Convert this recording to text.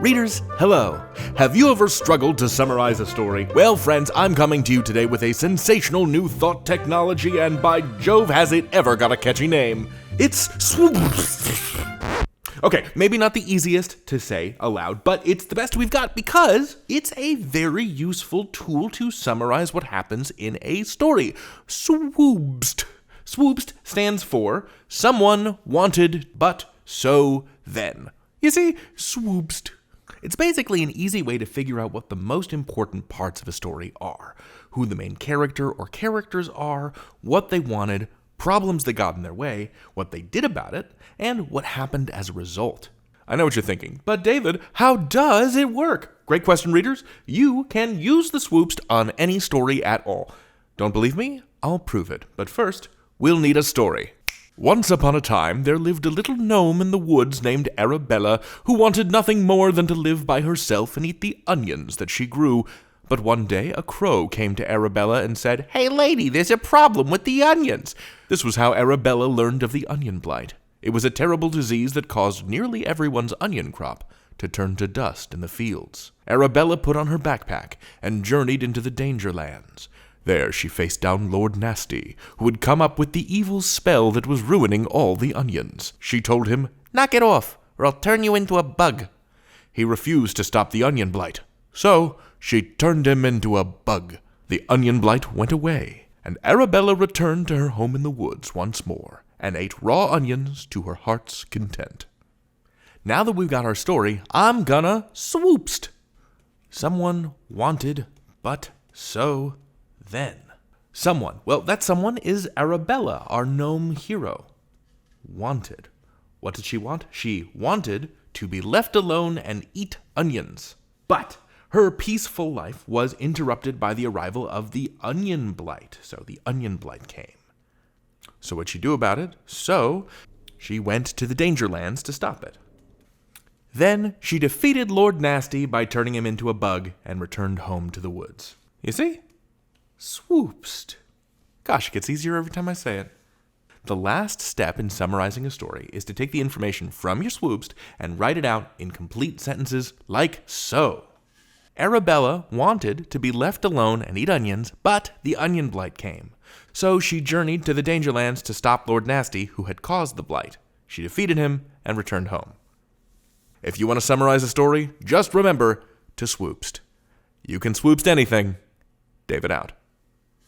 Readers, hello. Have you ever struggled to summarize a story? Well, friends, I'm coming to you today with a sensational new thought technology, and by Jove, has it ever got a catchy name. It's SWBST. Okay, maybe not the easiest to say aloud, but it's the best we've got because it's a very useful tool to summarize what happens in a story. SWBST. SWBST stands for someone wanted, but so then. You see, SWBST. It's basically an easy way to figure out what the most important parts of a story are, who the main character or characters are, what they wanted, problems that got in their way, what they did about it, and what happened as a result. I know what you're thinking, but David, how does it work? Great question, readers. You can use the SWBST on any story at all. Don't believe me? I'll prove it. But first, we'll need a story. Once upon a time, there lived a little gnome in the woods named Arabella, who wanted nothing more than to live by herself and eat the onions that she grew. But one day, a crow came to Arabella and said, "Hey lady, there's a problem with the onions." This was how Arabella learned of the onion blight. It was a terrible disease that caused nearly everyone's onion crop to turn to dust in the fields. Arabella put on her backpack and journeyed into the danger lands. There she faced down Lord Nasty, who had come up with the evil spell that was ruining all the onions. She told him, "Knock it off, or I'll turn you into a bug." He refused to stop the onion blight, so she turned him into a bug. The onion blight went away, and Arabella returned to her home in the woods once more, and ate raw onions to her heart's content. Now that we've got our story, I'm gonna SWBST. Someone wanted, but so then. Someone. Well, that someone is Arabella, our gnome hero. Wanted. What did she want? She wanted to be left alone and eat onions. But her peaceful life was interrupted by the arrival of the onion blight. So the onion blight came. So what'd she do about it? So she went to the danger lands to stop it. Then she defeated Lord Nasty by turning him into a bug and returned home to the woods. You see? SWBST. Gosh, it gets easier every time I say it. The last step in summarizing a story is to take the information from your SWBST and write it out in complete sentences like so. Arabella wanted to be left alone and eat onions, but the onion blight came. So she journeyed to the Dangerlands to stop Lord Nasty, who had caused the blight. She defeated him and returned home. If you want to summarize a story, just remember to SWBST. You can SWBST anything. David out.